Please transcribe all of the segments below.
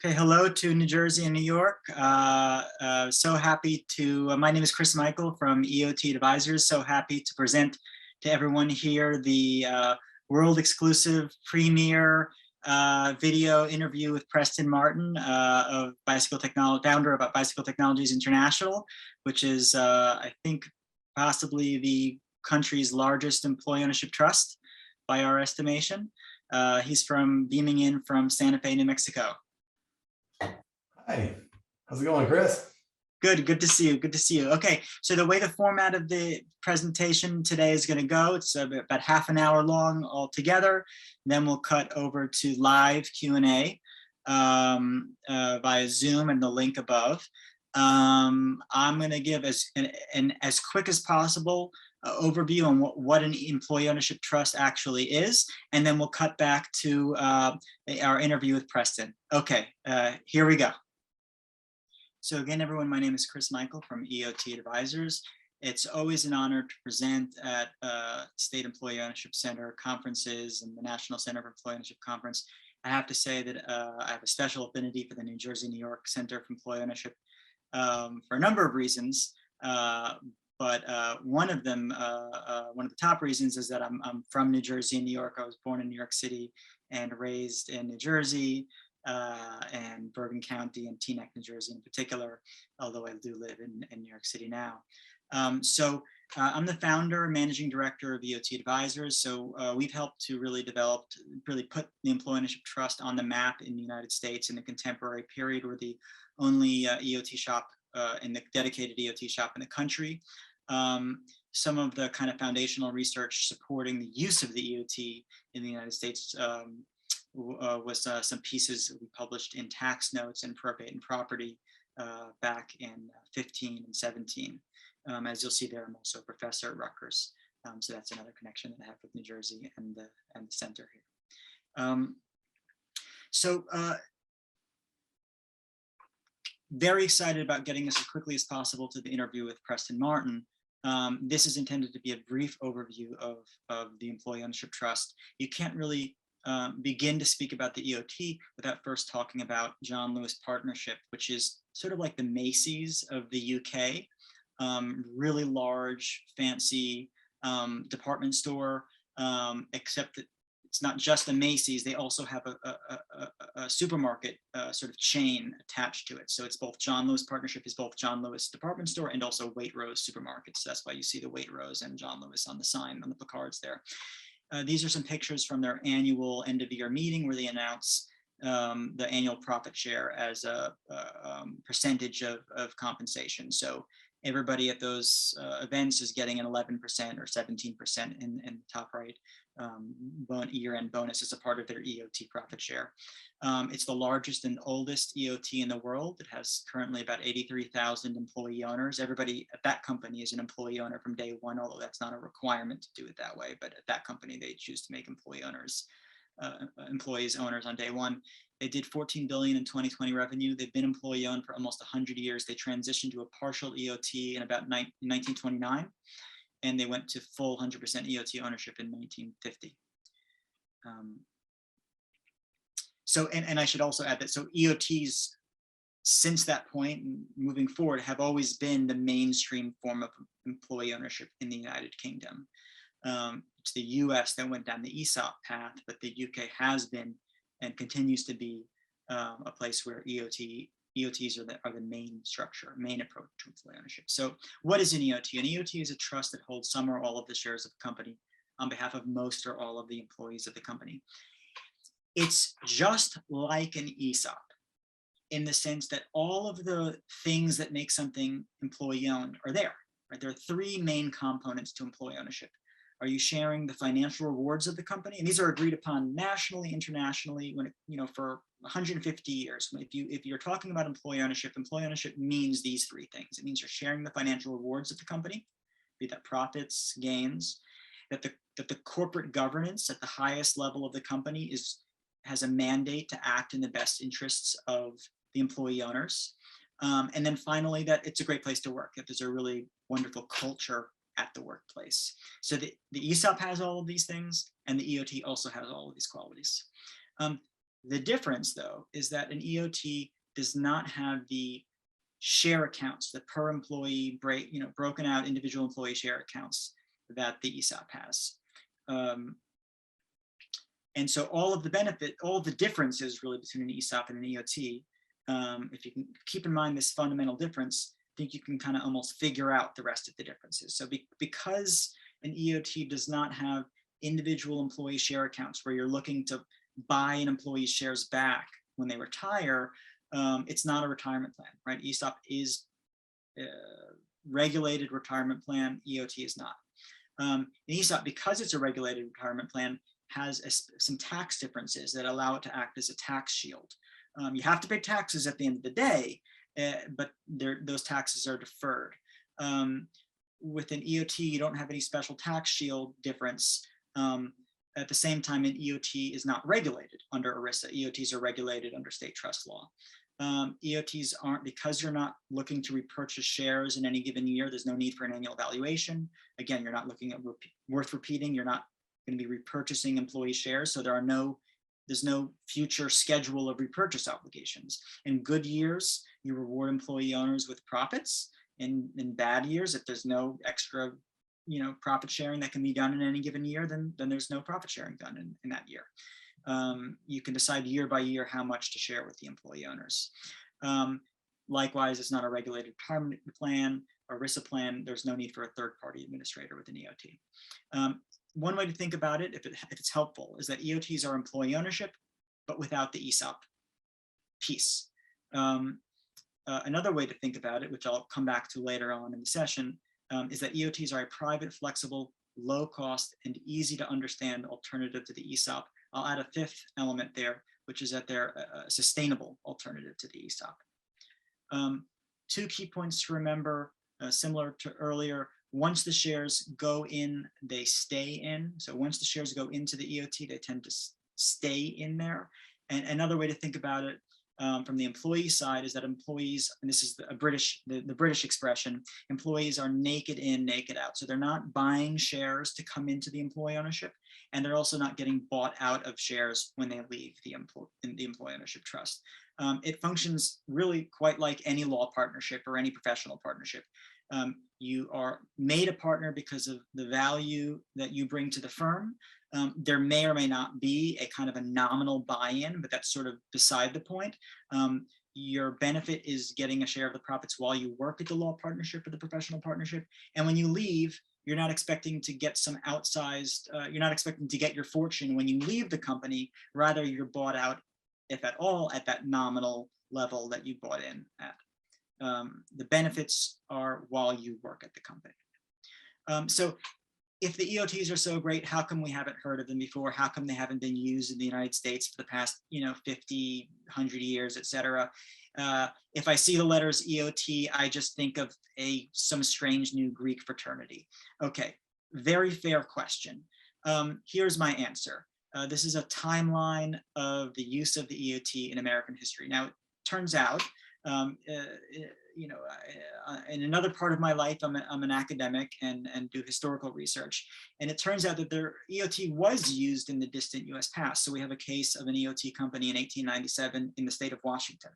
Okay, hello to New Jersey and New York. So happy to, my name is Chris Michael from EOT Advisors. So happy to present to everyone here the world exclusive premier video interview with Preston Martin of Bicycle Technology, founder of Bicycle Technologies International, which is, I think, possibly the country's largest employee ownership trust by our estimation. He's beaming in from Santa Fe, New Mexico. Hi, how's it going, Chris? Good to see you. Good to see you. Okay, so the way the format of the presentation today is going to go, it's about half an hour long altogether. Then we'll cut over to live Q&A via Zoom and the link above. I'm going to give an as quick as possible overview on what an employee ownership trust actually is, and then we'll cut back to our interview with Preston. Okay, here we go. So again, everyone, my name is Chris Michael from EOT Advisors. It's always an honor to present at State Employee Ownership Center conferences and the National Center for Employee Ownership Conference. I have to say that I have a special affinity for the New Jersey, New York Center for Employee Ownership for a number of reasons. But one of them, one of the top reasons is that I'm from New Jersey and New York. I was born in New York City and raised in New Jersey. And Bergen County and Teaneck, New Jersey in particular, although I do live in New York City now. I'm the founder and managing director of EOT Advisors. So we've helped to really put the Employee Ownership Trust on the map in the United States in the contemporary period. We're the only EOT shop in the dedicated EOT shop in the country. Some of the kind of foundational research supporting the use of the EOT in the United States was some pieces that we published in Tax Notes and Probate and Property back in 15 and 17. As you'll see there, I'm also a professor at Rutgers. So that's another connection that I have with New Jersey and the center here. Very excited about getting us as quickly as possible to the interview with Preston Martin. This is intended to be a brief overview of the Employee Ownership Trust. You can't really begin to speak about the EOT without first talking about John Lewis Partnership, which is sort of like the Macy's of the UK, really large, fancy department store, except that it's not just the Macy's, they also have a supermarket sort of chain attached to it. So it's both John Lewis Partnership is both John Lewis department store and also Waitrose supermarkets. So that's why you see the Waitrose and John Lewis on the sign, on the placards there. These are some pictures from their annual end of year meeting where they announce the annual profit share as a percentage of compensation. So everybody at those events is getting an 11% or 17% in the top right year-end bonus as a part of their EOT profit share. It's the largest and oldest EOT in the world. It has currently about 83,000 employee owners. Everybody at that company is an employee owner from day one, although that's not a requirement to do it that way. But at that company, they choose to make employees owners on day one. They did 14 billion in 2020 revenue. They've been employee owned for almost 100 years. They transitioned to a partial EOT in about 1929, and they went to full 100% EOT ownership in 1950. And I should also add that, so EOTs since that point and moving forward have always been the mainstream form of employee ownership in the United Kingdom. It's the US that went down the ESOP path, but the UK has been and continues to be a place where EOTs are the main structure, main approach to employee ownership. So what is an EOT? An EOT is a trust that holds some or all of the shares of the company on behalf of most or all of the employees of the company. It's just like an ESOP in the sense that all of the things that make something employee owned are there. Right? There are three main components to employee ownership. Are you sharing the financial rewards of the company? And these are agreed upon nationally, internationally, for 150 years. If you're talking about employee ownership means these three things. It means you're sharing the financial rewards of the company, be that profits, gains, that the corporate governance at the highest level of the company has a mandate to act in the best interests of the employee owners. And then finally, that it's a great place to work, that there's a really wonderful culture at the workplace. So the ESOP has all of these things, and the EOT also has all of these qualities. The difference, though, is that an EOT does not have the share accounts, the per employee broken out individual employee share accounts that the ESOP has. And so all of the differences really between an ESOP and an EOT, if you can keep in mind this fundamental difference, I think you can kind of almost figure out the rest of the differences. So because an EOT does not have individual employee share accounts where you're looking to buy an employee's shares back when they retire, it's not a retirement plan, right? ESOP is a regulated retirement plan, EOT is not. An ESOP, because it's a regulated retirement plan, has some tax differences that allow it to act as a tax shield. You have to pay taxes at the end of the day, but those taxes are deferred. With an EOT, you don't have any special tax shield difference. At the same time, an EOT is not regulated under ERISA. EOTs are regulated under state trust law. EOTs aren't, because you're not looking to repurchase shares in any given year, there's no need for an annual evaluation. Again, you're not looking at worth repeating, you're not going to be repurchasing employee shares, so there's no future schedule of repurchase obligations. In good years, you reward employee owners with profits. In bad years, if there's no extra profit sharing that can be done in any given year, then there's no profit sharing done in that year. You can decide year by year how much to share with the employee owners. Likewise, it's not a regulated retirement plan or ERISA plan. There's no need for a third-party administrator with an EOT. One way to think about it, if it's helpful, is that EOTs are employee ownership, but without the ESOP piece. Another way to think about it, which I'll come back to later on in the session, is that EOTs are a private, flexible, low cost, and easy to understand alternative to the ESOP. I'll add a fifth element there, which is that they're a sustainable alternative to the ESOP. Two key points to remember, similar to earlier: once the shares go in, they stay in. So once the shares go into the EOT, they tend to stay in there. And another way to think about it from the employee side is that employees, and this is the British expression, employees are naked in, naked out. So they're not buying shares to come into the employee ownership, and they're also not getting bought out of shares when they leave the employee ownership trust. It functions really quite like any law partnership or any professional partnership. You are made a partner because of the value that you bring to the firm. There may or may not be a kind of a nominal buy-in, but that's sort of beside the point. Your benefit is getting a share of the profits while you work at the law partnership or the professional partnership. And when you leave, you're not expecting to get some outsized, you're not expecting to get your fortune when you leave the company. Rather, you're bought out, if at all, at that nominal level that you bought in at. The benefits are while you work at the company. So if the EOTs are so great, how come we haven't heard of them before? How come they haven't been used in the United States for the past 50, 100 years, et cetera? If I see the letters EOT, I just think of some strange new Greek fraternity. Okay, very fair question. Here's my answer. This is a timeline of the use of the EOT in American history. Now, it turns out, in another part of my life, I'm an academic and do historical research. And it turns out that the EOT was used in the distant US past. So we have a case of an EOT company in 1897 in the state of Washington.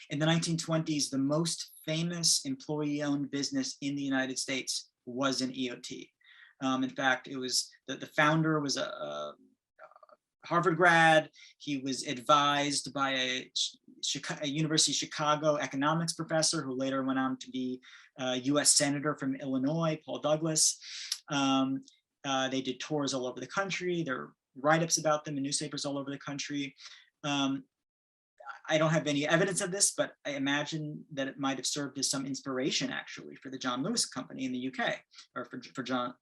In the 1920s, the most famous employee-owned business in the United States was an EOT. In fact, it was the founder was a Harvard grad. He was advised by a University of Chicago economics professor who later went on to be a US Senator from Illinois, Paul Douglas. They did tours all over the country. There are write-ups about them in newspapers all over the country. I don't have any evidence of this, but I imagine that it might have served as some inspiration actually for the John Lewis Company in the UK, or for John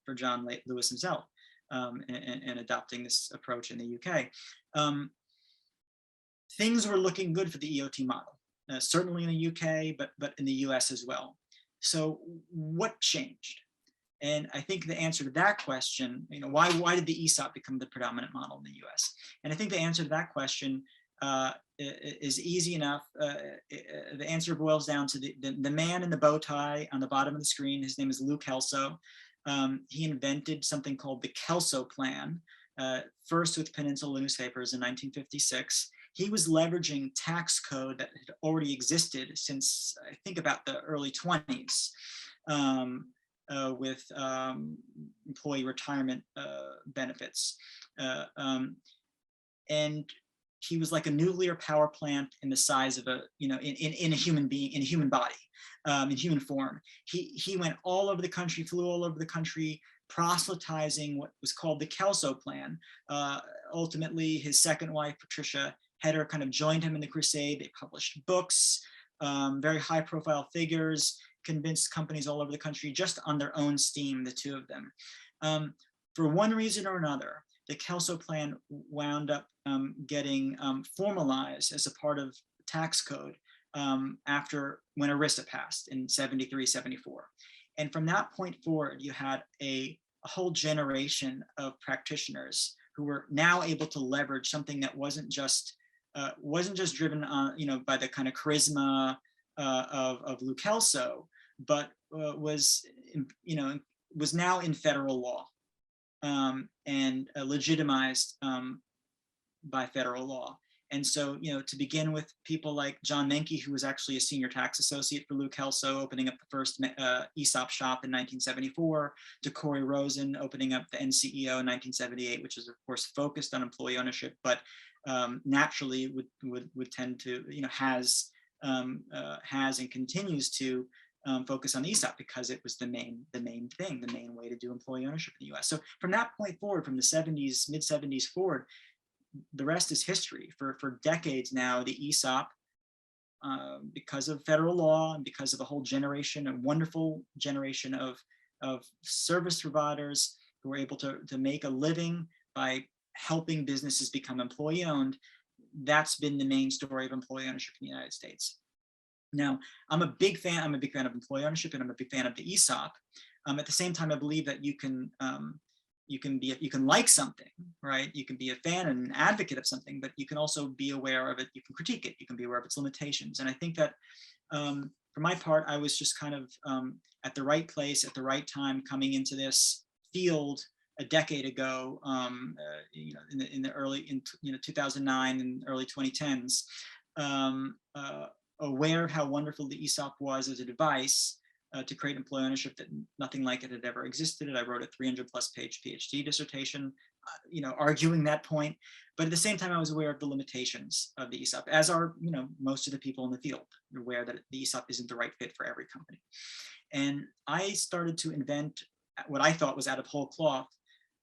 Lewis himself. And adopting this approach in the UK. Things were looking good for the EOT model, certainly in the UK, but in the US as well. So what changed? And I think the answer to that question, why did the ESOP become the predominant model in the US? And I think the answer to that question is easy enough. The answer boils down to the man in the bow tie on the bottom of the screen. His name is Lou Kelso. He invented something called the Kelso plan, first with Peninsula Newspapers in 1956. He was leveraging tax code that had already existed since I think about the early 20s, with employee retirement benefits. And he was like a nuclear power plant in the size of a, in a human being, in a human body, in human form. He went all over the country, flew all over the country, proselytizing what was called the Kelso Plan. Ultimately, his second wife, Patricia Heder, kind of joined him in the crusade. They published books, very high profile figures, convinced companies all over the country just on their own steam, the two of them. For one reason or another, the Kelso Plan wound up getting formalized as a part of tax code after when ERISA passed in 73, 74. And from that point forward, you had a whole generation of practitioners who were now able to leverage something that wasn't just driven on, by the kind of charisma of Lou Kelso, but was now in federal law and legitimized by federal law. And so, to begin with people like John Menke, who was actually a senior tax associate for Lou Kelso, opening up the first ESOP shop in 1974, to Corey Rosen opening up the NCEO in 1978, which is of course focused on employee ownership, but naturally would tend to, has and continues to focus on ESOP because it was the main thing, the main way to do employee ownership in the US. So from that point forward, from the 70s, mid 70s forward, the rest is history. For decades now, the ESOP, because of federal law and because of a whole generation, a wonderful generation of service providers who were able to make a living by helping businesses become employee owned, that's been the main story of employee ownership in the United States. Now, I'm a big fan of employee ownership, and I'm a big fan of the ESOP. At the same time, I believe that you can like something, right? You can be a fan and an advocate of something, but you can also be aware of it. You can critique it. You can be aware of its limitations. And I think that for my part, I was just kind of at the right place at the right time, coming into this field a decade ago, in the early 2009 and early 2010s, aware of how wonderful the ESOP was as a device to create employee ownership, that nothing like it had ever existed. I wrote a 300+ page PhD dissertation, arguing that point. But at the same time, I was aware of the limitations of the ESOP, as are, most of the people in the field, aware that the ESOP isn't the right fit for every company. And I started to invent what I thought was out of whole cloth,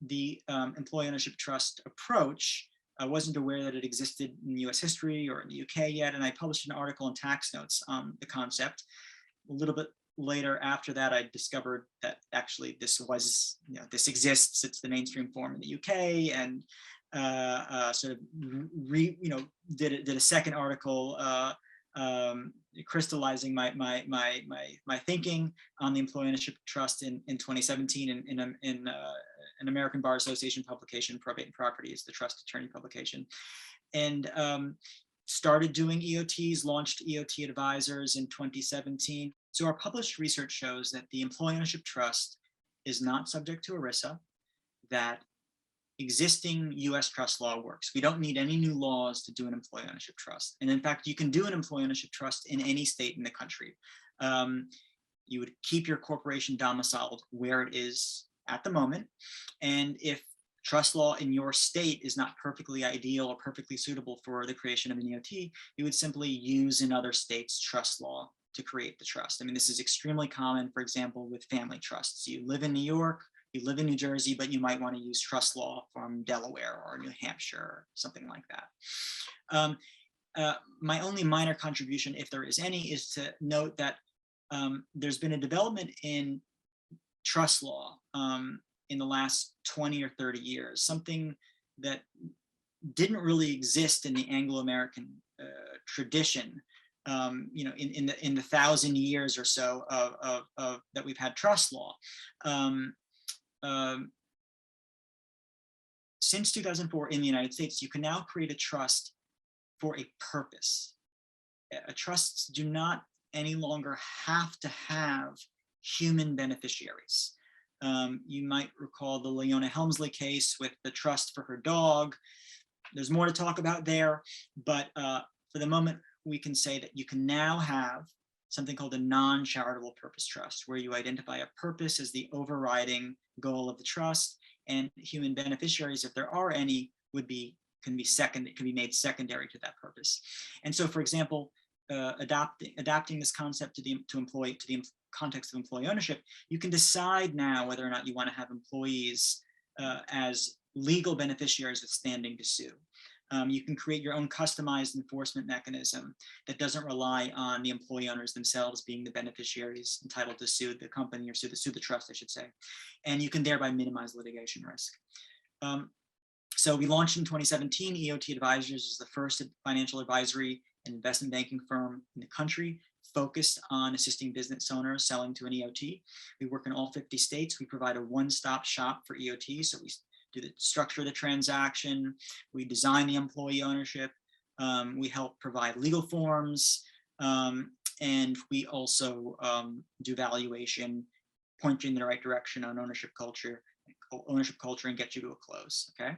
the employee ownership trust approach. I wasn't aware that it existed in US history or in the UK yet, and I published an article in Tax Notes on the concept. A little bit later after that, I discovered that actually this exists. It's the mainstream form in the UK, and sort of did a second article crystallizing my thinking on the employee ownership trust in 2017 in an American Bar Association publication, Probate and Property is the trust attorney publication, and started doing EOTs, launched EOT Advisors in 2017. So our published research shows that the employee ownership trust is not subject to ERISA, that existing US trust law works. We don't need any new laws to do an employee ownership trust. And in fact, you can do an employee ownership trust in any state in the country. You would keep your corporation domiciled where it is at the moment. And if trust law in your state is not perfectly ideal or perfectly suitable for the creation of an EOT, you would simply use another state's trust law to create the trust. I mean, this is extremely common, for example, with family trusts. You live in New York, you live in New Jersey, but you might want to use trust law from Delaware or New Hampshire or something like that. My only minor contribution, if there is any, is to note that there's been a development in trust law in the last 20 or 30 years, something that didn't really exist in the Anglo-American tradition, in the 1,000 years or so of that we've had trust law. Since 2004 in the United States, you can now create a trust for a purpose. Trusts do not any longer have to have human beneficiaries. You might recall the Leona Helmsley case with the trust for her dog. There's more to talk about there, but for the moment, we can say that you can now have something called a non-charitable purpose trust, where you identify a purpose as the overriding goal of the trust, and human beneficiaries, if there are any, can be made secondary to that purpose. And so, for example, adapting this concept to the context of employee ownership, you can decide now whether or not you want to have employees as legal beneficiaries with standing to sue. You can create your own customized enforcement mechanism that doesn't rely on the employee owners themselves being the beneficiaries entitled to sue the company or sue the trust, I should say. And you can thereby minimize litigation risk. So we launched in 2017. EOT Advisors is the first financial advisory and investment banking firm in the country focused on assisting business owners selling to an EOT. We work in all 50 states. We provide a one-stop shop for EOT. So we do the structure of the transaction, we design the employee ownership, we help provide legal forms, and we also do valuation, point you in the right direction on ownership culture and get you to a close, okay?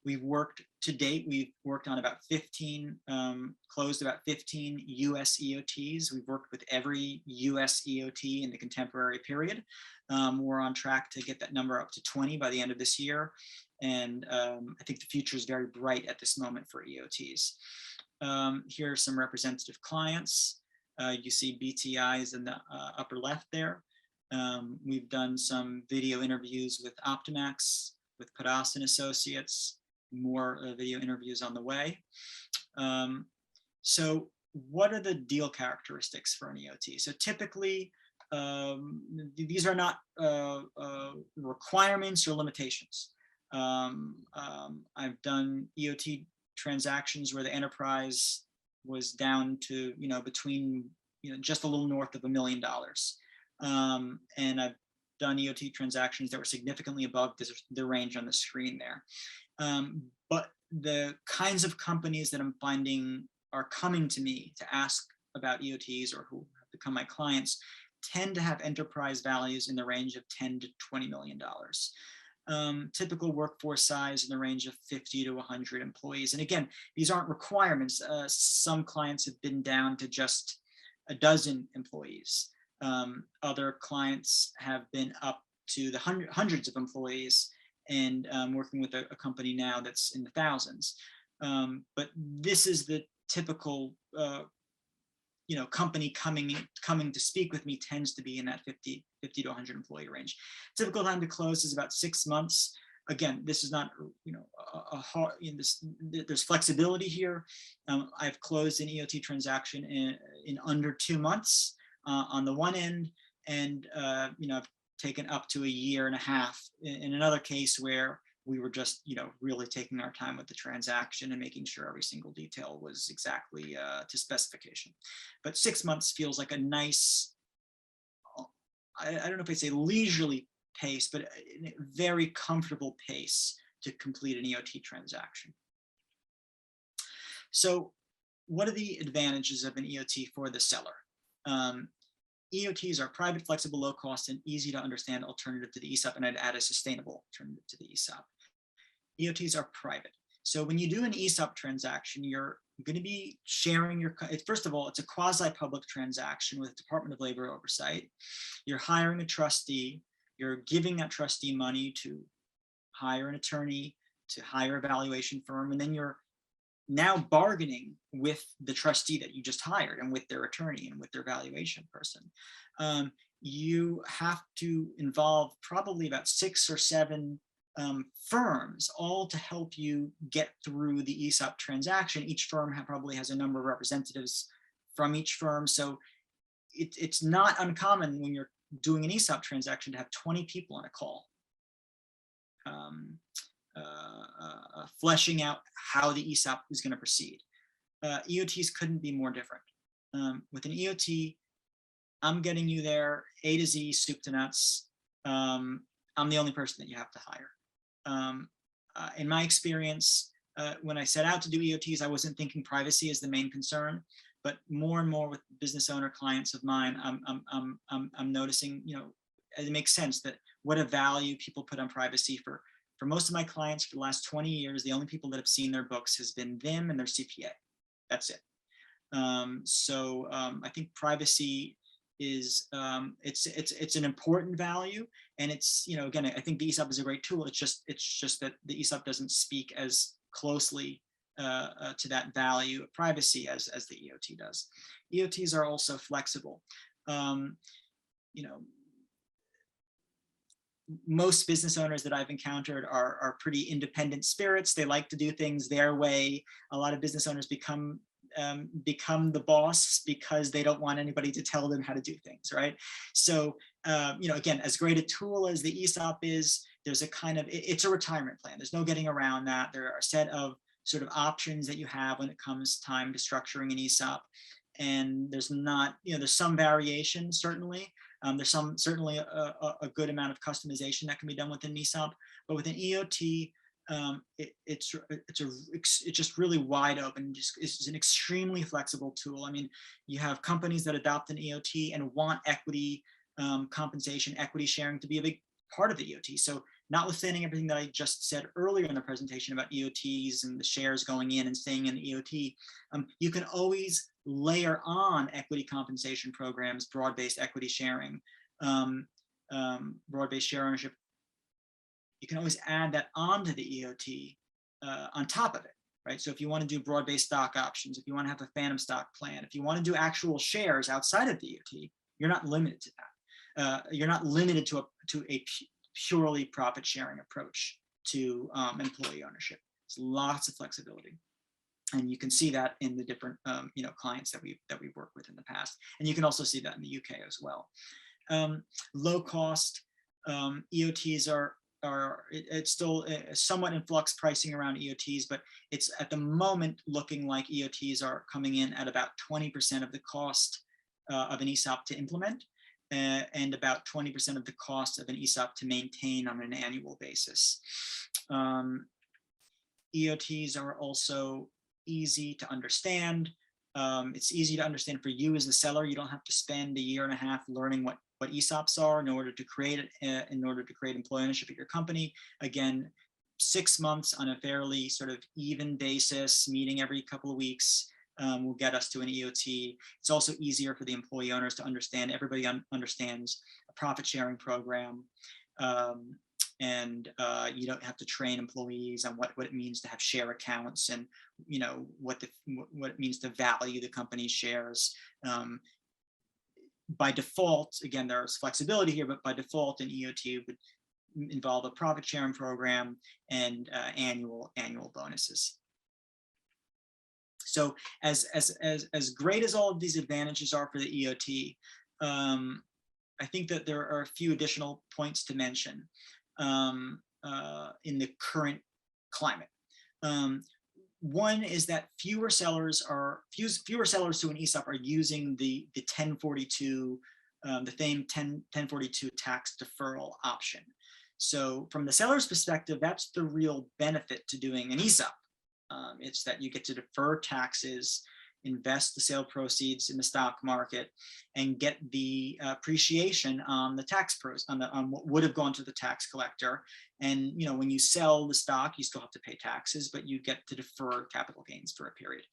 We've worked to date, we've worked on about 15, closed about 15 US EOTs. We've worked with every US EOT in the contemporary period. We're on track to get that number up to 20 by the end of this year. And I think the future is very bright at this moment for EOTs. Here are some representative clients. You see BTIs in the upper left there. We've done some video interviews with Optimax, with Padas and Associates, more video interviews on the way. So what are the deal characteristics for an EOT? So typically, these are not requirements or limitations. I've done EOT transactions where the enterprise was down to, between, just a little north of $1 million. And I've done EOT transactions that were significantly above the range on the screen there. But the kinds of companies that I'm finding are coming to me to ask about EOTs or who have become my clients tend to have enterprise values in the range of $10 to $20 million. Typical workforce size in the range of 50 to 100 employees. And again, these aren't requirements. Some clients have been down to just a dozen employees. Other clients have been up to the hundreds of employees, and working with a company now that's in the thousands. But this is the typical company coming to speak with me tends to be in that 50 to 100 employee range. Typical time to close is about 6 months. Again, this is not, a hard, there's flexibility here. I've closed an EOT transaction in under 2 months on the one end, and I've taken up to 1.5 years in another case where we were just, really taking our time with the transaction and making sure every single detail was exactly to specification. But 6 months feels like a nice, I don't know if I'd say leisurely pace, but a very comfortable pace to complete an EOT transaction. So what are the advantages of an EOT for the seller? EOTs are private, flexible, low cost, and easy to understand alternative to the ESOP, and I'd add a sustainable alternative to the ESOP. EOTs are private. So when you do an ESOP transaction, you're going to be sharing first of all, it's a quasi-public transaction with Department of Labor oversight. You're hiring a trustee, you're giving that trustee money to hire an attorney, to hire a valuation firm, and then you're now bargaining with the trustee that you just hired and with their attorney and with their valuation person. You have to involve probably about 6 or 7 firms, all to help you get through the ESOP transaction. Each firm probably has a number of representatives from each firm. So it's not uncommon when you're doing an ESOP transaction to have 20 people on a call. Fleshing out how the ESOP is going to proceed. EOTs couldn't be more different. With an EOT, I'm getting you there A to Z, soup to nuts. I'm the only person that you have to hire. In my experience, when I set out to do EOTs, I wasn't thinking privacy as the main concern, but more and more with business owner clients of mine, I'm noticing, it makes sense that what a value people put on privacy. For most of my clients for the last 20 years, the only people that have seen their books has been them and their CPA. That's it. I think privacy is it's an important value, and it's, again, I think the ESOP is a great tool. It's just that the ESOP doesn't speak as closely to that value of privacy as the EOT does. EOTs are also flexible. Most business owners that I've encountered are pretty independent spirits. They like to do things their way. A lot of business owners become the boss because they don't want anybody to tell them how to do things, right? So, again, as great a tool as the ESOP is, there's a kind of, it's a retirement plan. There's no getting around that. There are a set of sort of options that you have when it comes time to structuring an ESOP. And there's not, there's some variation, certainly. There's certainly a good amount of customization that can be done with an ESOP, but with an EOT, it's just really wide open. It's an extremely flexible tool. I mean, you have companies that adopt an EOT and want equity compensation, equity sharing to be a big part of the EOT. So notwithstanding everything that I just said earlier in the presentation about EOTs and the shares going in and staying in the EOT, you can always layer on equity compensation programs, broad-based equity sharing, broad-based share ownership. You can always add that onto the EOT on top of it, right? So if you want to do broad-based stock options, if you want to have a phantom stock plan, if you want to do actual shares outside of the EOT, you're not limited to that. You're not limited to a purely profit-sharing approach to employee ownership. There's lots of flexibility. And you can see that in the different clients that we've worked with in the past. And you can also see that in the UK as well. Low cost EOTs it's still somewhat in flux pricing around EOTs, but it's at the moment looking like EOTs are coming in at about 20% of the cost of an ESOP to implement, and about 20% of the cost of an ESOP to maintain on an annual basis. EOTs are also easy to understand. It's easy to understand for you as the seller. You don't have to spend a year and a half learning what ESOPs are in order to create employee ownership at your company. Again, 6 months on a fairly sort of even basis, meeting every couple of weeks, will get us to an EOT. It's also easier for the employee owners to understand. Everybody understands a profit sharing program. And you don't have to train employees on what it means to have share accounts, and what it means to value the company's shares. By default, again, there's flexibility here, but by default, an EOT would involve a profit sharing program and annual bonuses. So as great as all of these advantages are for the EOT, I think that there are a few additional points to mention in the current climate. One is that fewer sellers to an ESOP are using the 1042, the famed 1042 tax deferral option. So from the seller's perspective, that's the real benefit to doing an ESOP. It's that you get to defer taxes, invest the sale proceeds in the stock market, and get the appreciation on the tax on what would have gone to the tax collector. And when you sell the stock, you still have to pay taxes, but you get to defer capital gains for a period.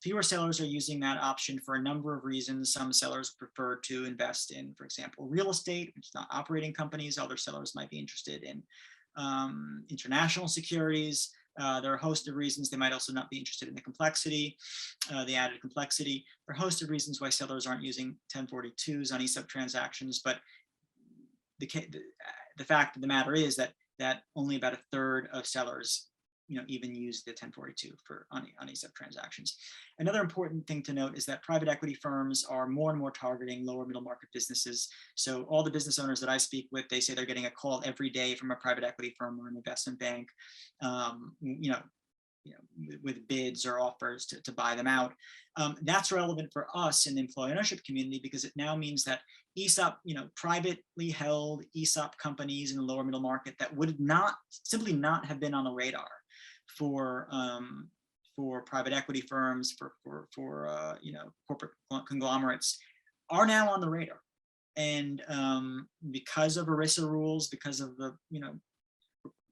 Fewer sellers are using that option for a number of reasons. Some sellers prefer to invest in, for example, real estate, which is not operating companies. Other sellers might be interested in international securities. There are a host of reasons. They might also not be interested in the complexity, the added complexity. There are a host of reasons why sellers aren't using 1042s on ESOP transactions, but the fact of the matter is that only about a third of sellers even use the 1042 on ESOP transactions. Another important thing to note is that private equity firms are more and more targeting lower middle market businesses. So all the business owners that I speak with, they say they're getting a call every day from a private equity firm or an investment bank, with bids or offers to buy them out. That's relevant for us in the employee ownership community, because it now means that ESOP, privately held ESOP companies in the lower middle market that would simply not have been on the radar for private equity firms, for corporate conglomerates, are now on the radar. And because of ERISA rules, because of the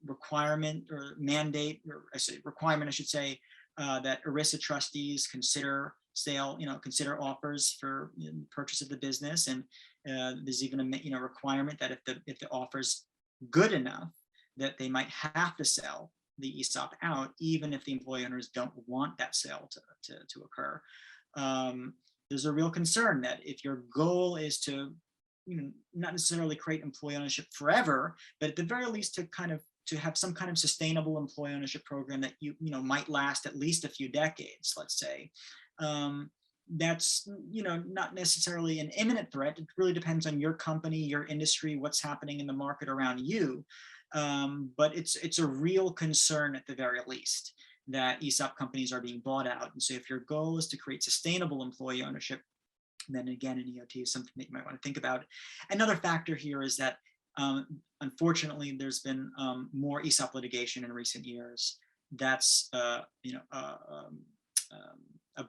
requirement or mandate, or requirement, I should say, that ERISA trustees consider consider offers for purchase of the business, and there's even a requirement that if the offer's good enough, that they might have to sell the ESOP out, even if the employee owners don't want that sale to occur. There's a real concern that if your goal is to not necessarily create employee ownership forever, but at the very least to have some kind of sustainable employee ownership program that might last at least a few decades, let's say. That's not necessarily an imminent threat. It really depends on your company, your industry, what's happening in the market around you. But it's a real concern at the very least that ESOP companies are being bought out. And so if your goal is to create sustainable employee ownership, then again, an EOT is something that you might want to think about. Another factor here is that unfortunately, there's been more ESOP litigation in recent years. That's a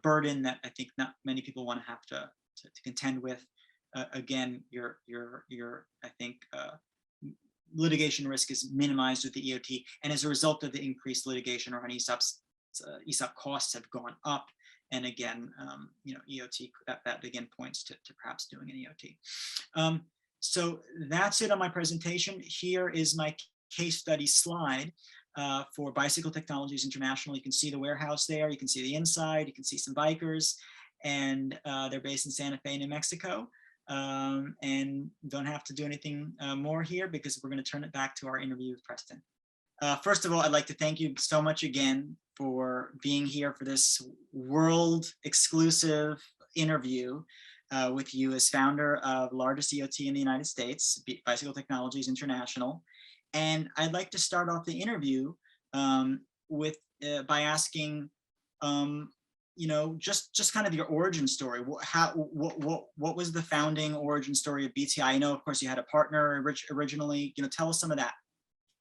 burden that I think not many people want to have to contend with. Again, I think litigation risk is minimized with the EOT, and as a result of the increased litigation around ESOPs, ESOP costs have gone up. And again, EOT, that again points to perhaps doing an EOT. So that's it on my presentation. Here is my case study slide for Bicycle Technologies International. You can see the warehouse there. You can see the inside. You can see some bikers, and they're based in Santa Fe, New Mexico. And don't have to do anything more here because we're going to turn it back to our interview with Preston. First of all, I'd like to thank you so much again for being here for this world exclusive interview with you as founder of the largest EOT in the United States, Bicycle Technologies International. And I'd like to start off the interview by asking, just kind of your origin story. What was the founding origin story of BTI? I know, of course, you had a partner originally. Tell us some of that.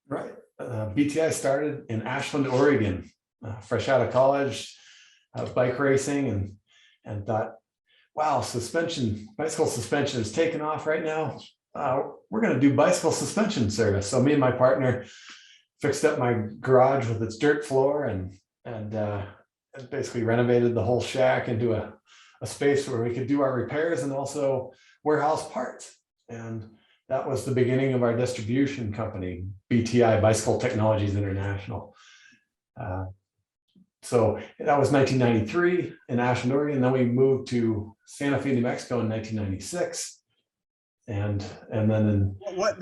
Right. BTI started in Ashland, Oregon, fresh out of college, bike racing, and thought, wow, bicycle suspension is taking off right now. We're going to do bicycle suspension service. So me and my partner fixed up my garage with its dirt floor and basically renovated the whole shack into a space where we could do our repairs and also warehouse parts. And that was the beginning of our distribution company, BTI, Bicycle Technologies International. So that was 1993 in Ashland, Oregon. Then we moved to Santa Fe, New Mexico in 1996. And then what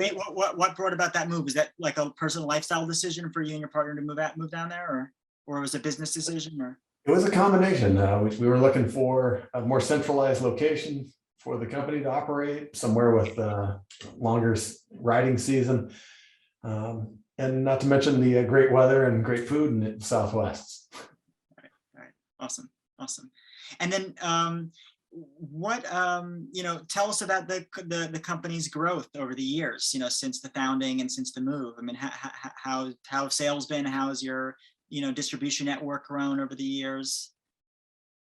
brought about that move? Was that like a personal lifestyle decision for you and your partner to move down there, or was it a business decision? Or it was a combination. We were looking for a more centralized location for the company to operate, somewhere with longer riding season, and not to mention the great weather and great food in the Southwest. Right. Awesome. And then tell us about the company's growth over the years, since the founding and since the move. I mean, how have sales been? How has your distribution network grown over the years?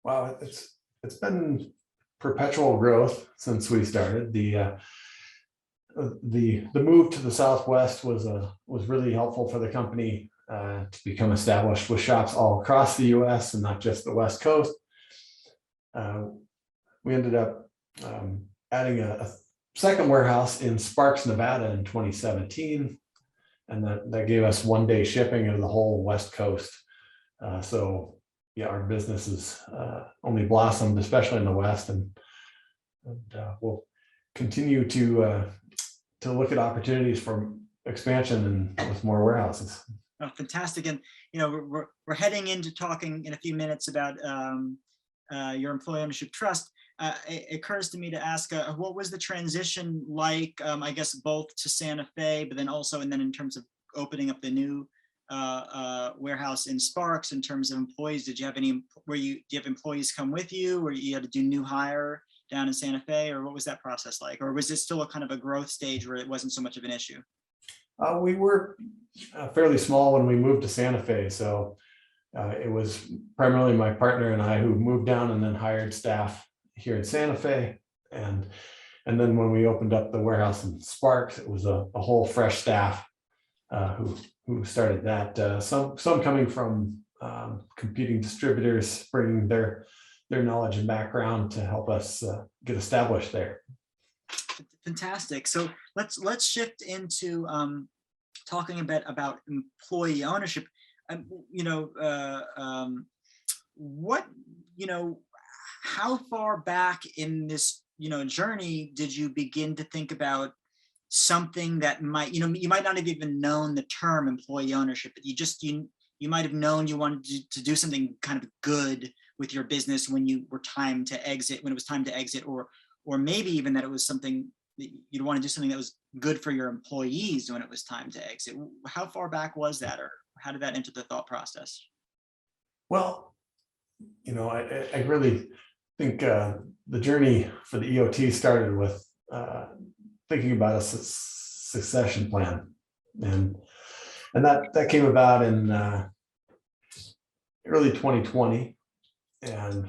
Wow, it's been perpetual growth since we started. The move to the Southwest was really helpful for the company to become established with shops all across the U.S. and not just the West Coast. We ended up adding a second warehouse in Sparks, Nevada in 2017, and that gave us one-day shipping into the whole West Coast. So yeah, our business has only blossomed, especially in the West, and we'll continue to look at opportunities for expansion and with more warehouses. Oh, fantastic! And we're heading into talking in a few minutes about your employee ownership trust. It occurs to me to ask, what was the transition like? I guess both to Santa Fe, but then also, and then in terms of opening up the new warehouse in Sparks, in terms of employees, did you have do you have employees come with you, or you had to do new hire down in Santa Fe, or what was that process like? Or was it still a kind of a growth stage where it wasn't so much of an issue? We were fairly small when we moved to Santa Fe, so it was primarily my partner and I who moved down and then hired staff here in Santa Fe. And And then when we opened up the warehouse in Sparks, it was a whole fresh staff who started that. Some coming from competing distributors, bringing their knowledge and background to help us get established there. Fantastic. So let's shift into talking a bit about employee ownership. What, how far back in this, journey did you begin to think about something that might, you might not have even known the term employee ownership, but you might have known you wanted to do something kind of good with your business when it was time to exit, or maybe even that it was something that you'd want to do something that was good for your employees when it was time to exit. How far back was that, or how did that enter the thought process? Well, I really think the journey for the EOT started with thinking about a succession plan, and that came about in early 2020. And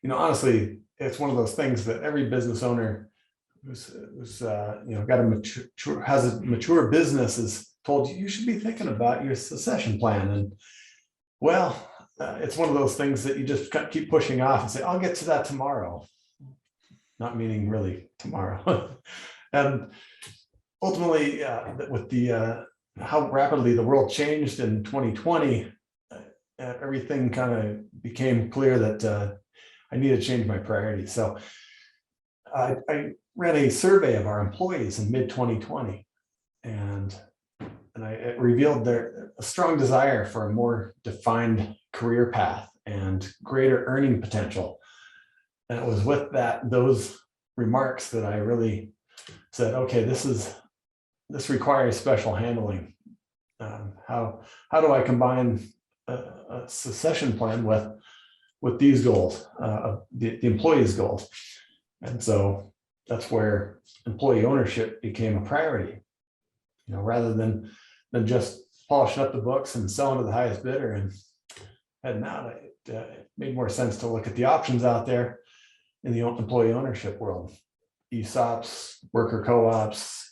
honestly, it's one of those things that every business owner who's got has a mature business is told you should be thinking about your succession plan. And well, it's one of those things that you just keep pushing off and say, I'll get to that tomorrow, not meaning really tomorrow. And ultimately, with the how rapidly the world changed in 2020, everything kind of became clear that I needed to change my priorities. So I ran a survey of our employees in mid 2020, and it revealed a strong desire for a more defined career path and greater earning potential. And it was with those remarks that I really said, okay, this requires special handling. How do I combine a succession plan with these goals, the employees' goals? And so that's where employee ownership became a priority. Rather than just polishing up the books and selling to the highest bidder and heading out, it made more sense to look at the options out there in the employee ownership world. ESOPs, worker co-ops,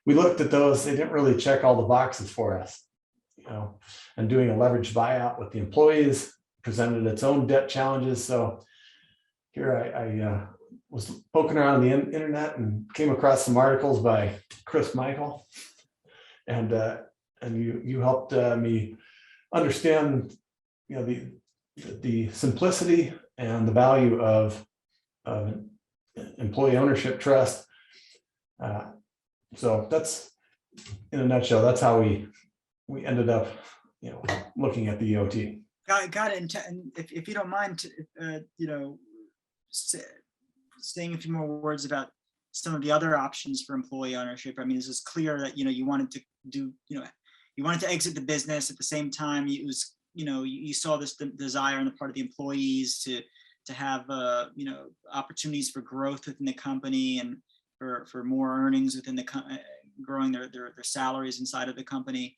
we looked at those. They didn't really check all the boxes for us, and doing a leveraged buyout with the employees presented its own debt challenges. So here I was poking around the internet and came across some articles by Chris Michael, and you helped me understand, the simplicity and the value of employee ownership trust. So that's, in a nutshell, that's how we ended up, looking at the EOT. Got it. And if you don't mind, saying a few more words about some of the other options for employee ownership. I mean, this is clear that you wanted to do, you wanted to exit the business. At the same time, it was, you saw this desire on the part of the employees to have opportunities for growth within the company and for more earnings within the growing their salaries inside of the company.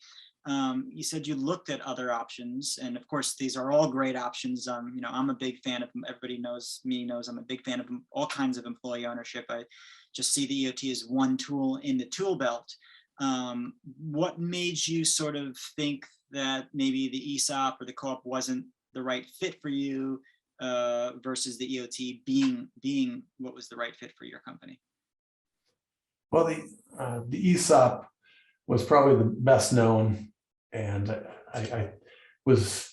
You said you looked at other options, and of course these are all great options. I'm a big fan of them. Everybody knows I'm a big fan of all kinds of employee ownership. I just see the EOT as one tool in the tool belt. What made you sort of think that maybe the ESOP or the co-op wasn't the right fit for you, versus the EOT being what was the right fit for your company? Well, the ESOP was probably the best known, and I was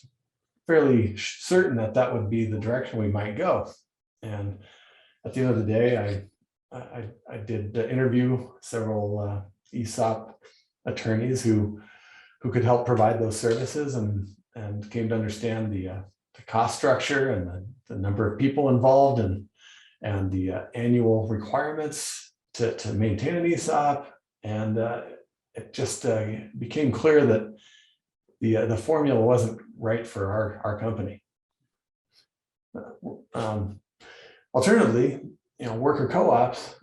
fairly certain that would be the direction we might go. And at the end of the day, I did interview several ESOP attorneys who could help provide those services, and came to understand the cost structure and the number of people involved, and the annual requirements to maintain an ESOP. And it just became clear that the formula wasn't right for our company. Alternatively, worker co-ops,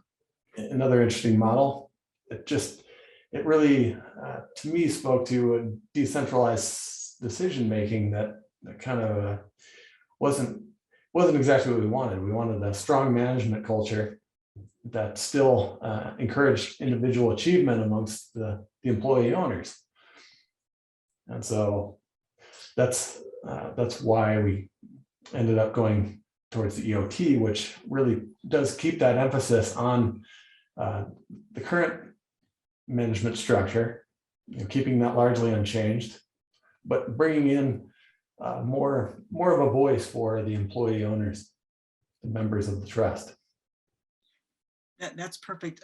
another interesting model. It really, to me, spoke to a decentralized decision making that kind of wasn't exactly what we wanted. We wanted a strong management culture that still encouraged individual achievement amongst the employee owners. And so that's why we ended up going towards the EOT, which really does keep that emphasis on the current management structure, keeping that largely unchanged, but bringing in more of a voice for the employee owners, the members of the trust. That's perfect.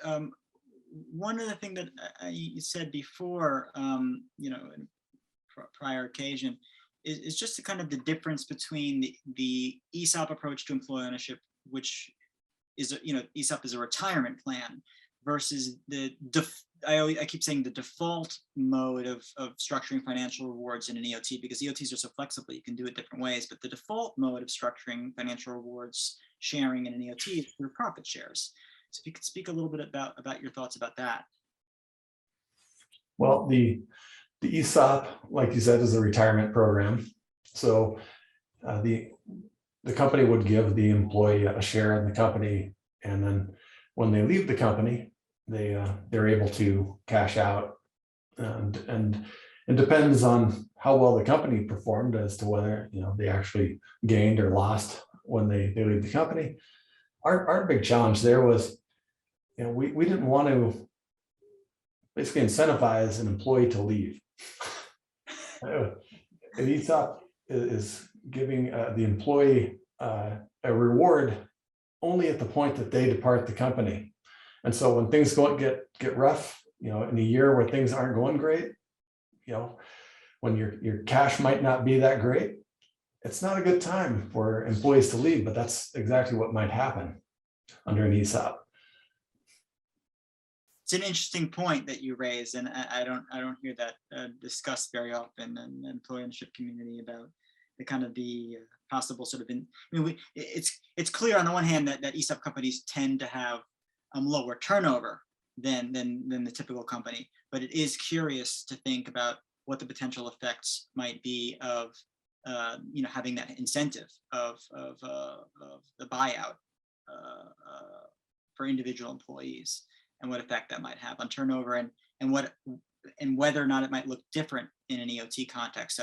One other thing that you said before, in prior occasion, is just the kind of the difference between the ESOP approach to employee ownership, which is, ESOP is a retirement plan, versus I keep saying the default mode of structuring financial rewards in an EOT, because EOTs are so flexible, you can do it different ways, but the default mode of structuring financial rewards sharing in an EOT is through profit shares. So if you could speak a little bit about your thoughts about that. Well, the ESOP, like you said, is a retirement program. So the company would give the employee a share in the company, and then when they leave the company, they're able to cash out, and it depends on how well the company performed as to whether they actually gained or lost when they leave the company. Our big challenge there was, we didn't want to basically incentivize an employee to leave. An ESOP is giving the employee a reward only at the point that they depart the company. And so when things get rough, in a year where things aren't going great, when your cash might not be that great, it's not a good time for employees to leave, but that's exactly what might happen under an ESOP. It's an interesting point that you raise, and I don't hear that discussed very often in the employee ownership community about the kind of the possible sort of it's clear on the one hand that ESOP companies tend to have lower turnover than the typical company, but it is curious to think about what the potential effects might be of having that incentive of the buyout for individual employees, and what effect that might have on turnover, and whether or not it might look different in an EOT context.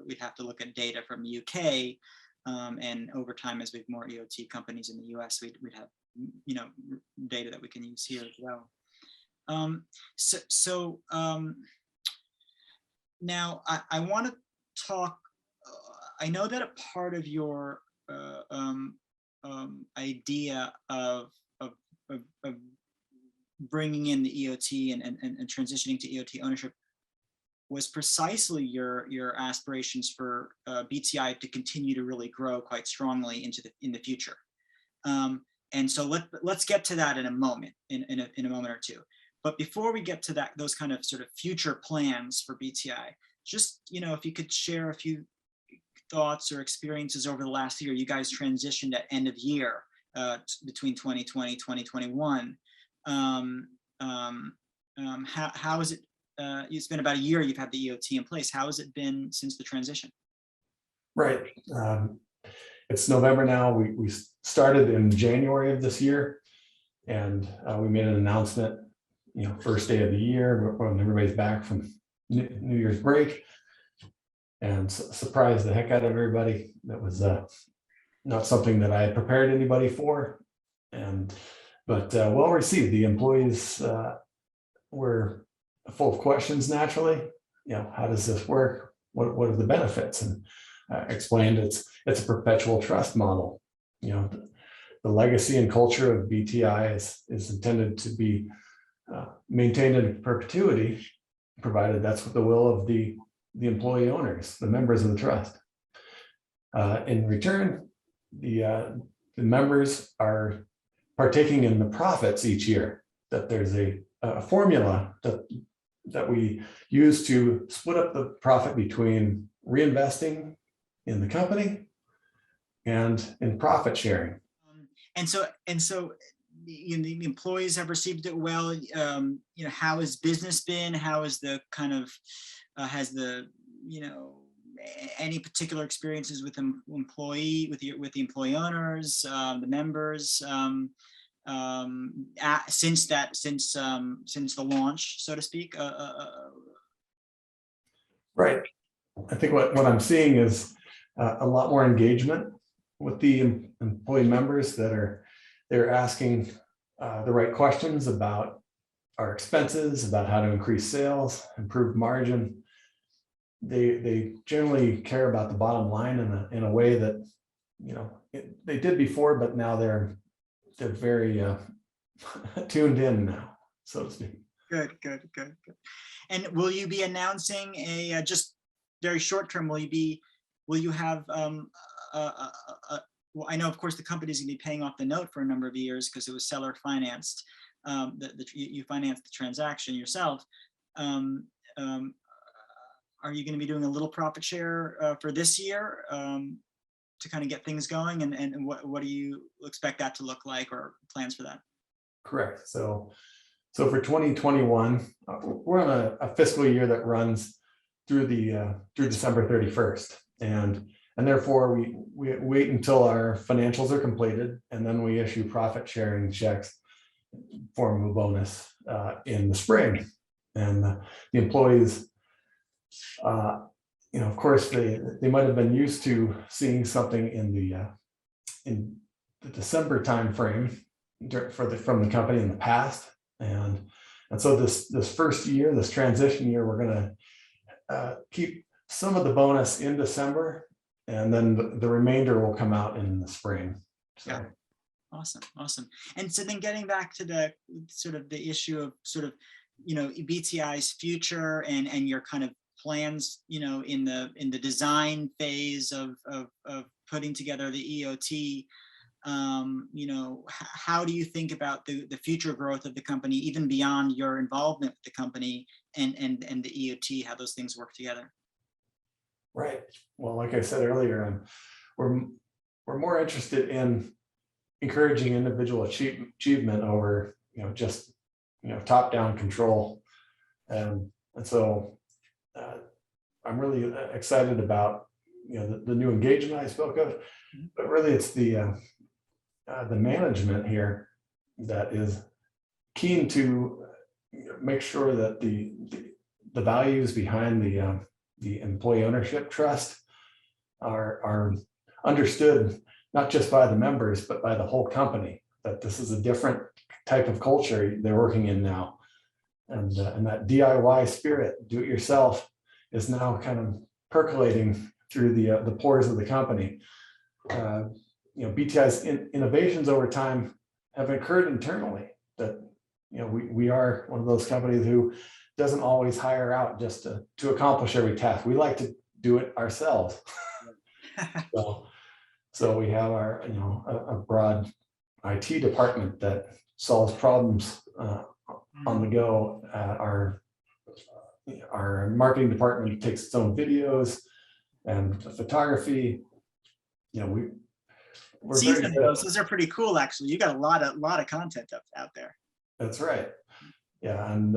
We'd have to look at data from the UK, and over time, as we have more EOT companies in the US, we'd have data that we can use here as well. Now I want to talk. I know that a part of your idea of bringing in the EOT and transitioning to EOT ownership was precisely your aspirations for BTI to continue to really grow quite strongly in the future. And so let's get to that in a moment, in a moment or two. But before we get to those kind of sort of future plans for BTI, just if you could share a few thoughts or experiences over the last year. You guys transitioned at end of year between 2020 2021. How is it? It's been about a year you've had the EOT in place. How has it been since the transition? Right. It's November now. We started in January of this year, and we made an announcement, first day of the year when everybody's back from New Year's break, and surprised the heck out of everybody. That was not something that I had prepared anybody for, but well received. The employees were full of questions naturally. How does this work? What are the benefits? And explained it's a perpetual trust model. The legacy and culture of BTI is intended to be maintained in perpetuity, provided that's what the will of the employee owners, the members of the trust. In return, the members are partaking in the profits each year. That there's a formula that we use to split up the profit between reinvesting in the company and in profit sharing. And so the employees have received it well. How has business been? How is the kind of has the any particular experiences with the employee, with the employee owners, the members? since the launch, so to speak? Right. I think what I'm seeing is a lot more engagement with the employee members they're asking the right questions about our expenses, about how to increase sales, improve margin. They generally care about the bottom line in a way that, they did before, but now they're very tuned in now, so to speak. Good. And will you be announcing just very short term, will you have, well, I know, of course, the company's gonna be paying off the note for a number of years because it was seller financed. You financed the transaction yourself. Are you gonna be doing a little profit share for this year to kind of get things going? And what do you expect that to look like, or plans for that? Correct. So for 2021, we're on a fiscal year that runs through December 31st, and therefore we wait until our financials are completed, and then we issue profit sharing checks, form of a bonus in the spring, and the employees, of course, they might have been used to seeing something in the December timeframe from the company in the past, and so this first year, this transition year, we're going to keep some of the bonus in December, and then the remainder will come out in the spring. So. Yeah. Awesome. And so then getting back to the sort of the issue of sort of, BTI's future and your kind of plans, in the design phase of putting together the EOT, how do you think about the future growth of the company, even beyond your involvement with the company and the EOT, how those things work together? Right. Well, like I said earlier, we're more interested in encouraging individual achievement over, just, top-down control. And so I'm really excited about, the new engagement I spoke of, but really it's the management here that is keen to make sure that the values behind the employee ownership trust are understood, not just by the members, but by the whole company, that this is a different type of culture they're working in now. And that DIY spirit, do it yourself, is now kind of percolating through the pores of the company. BTI's innovations over time have occurred internally, that, we are one of those companies who doesn't always hire out just to accomplish every task. We like to do it ourselves. So we have our, a broad IT department that solves problems on the go. Our marketing department takes its own videos and photography. We're Seeing very those are pretty cool, actually. You got a lot of content out there. That's right. Yeah, and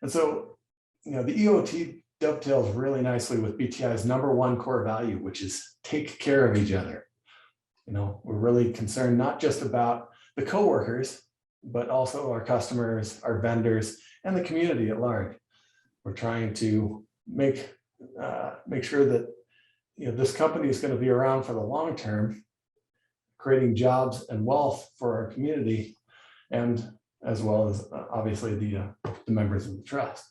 so the EOT dovetails really nicely with BTI's #1 core value, which is take care of each other. We're really concerned not just about the coworkers, but also our customers, our vendors, and the community at large. We're trying to make sure that this company is going to be around for the long term, creating jobs and wealth for our community, and as well as obviously the members of the trust.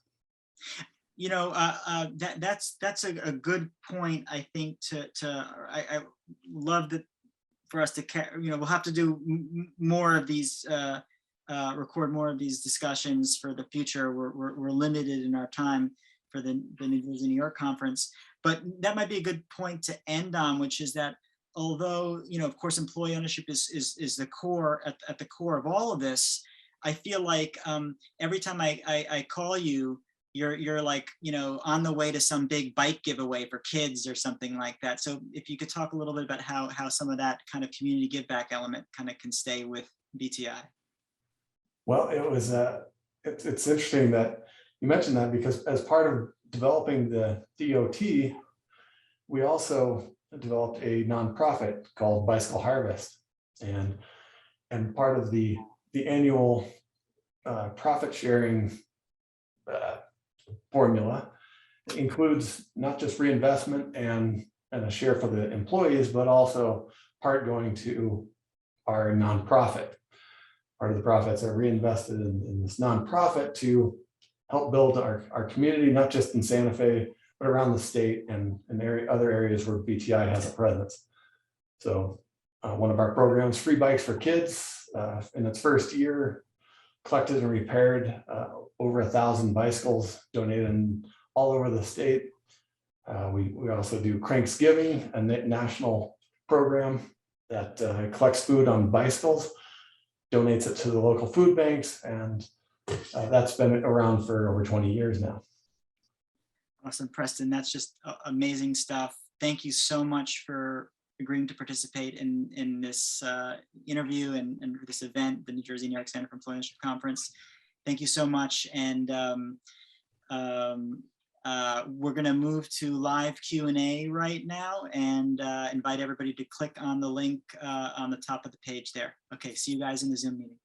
That's a good point. I think I love that for us to we'll have to do more of these, record more of these discussions for the future. We're limited in our time for the New Jersey, New York conference, but that might be a good point to end on, which is that although, of course, employee ownership is the core at the core of all of this, I feel like every time I call you, you're like, on the way to some big bike giveaway for kids or something like that. So if you could talk a little bit about how some of that kind of community give back element kind of can stay with BTI. Well, it's interesting that you mentioned that, because as part of developing the EOT, we also developed a nonprofit called Bicycle Harvest. And and part of the annual profit sharing formula includes not just reinvestment and a share for the employees, but also part going to our nonprofit. Part of the profits are reinvested in this nonprofit to help build our community, not just in Santa Fe, but around the state and other areas where BTI has a presence. So one of our programs, Free Bikes for Kids, in its first year, collected and repaired over 1,000 bicycles donated all over the state. We also do Cranksgiving, a national program that collects food on bicycles, donates it to the local food banks, and that's been around for over 20 years now. Awesome, Preston. That's just amazing stuff. Thank you so much for agreeing to participate in this interview and this event, the New Jersey New York Center for Employment Conference. Thank you so much. And we're going to move to live Q&A right now and invite everybody to click on the link on the top of the page there. Okay, see you guys in the Zoom meeting.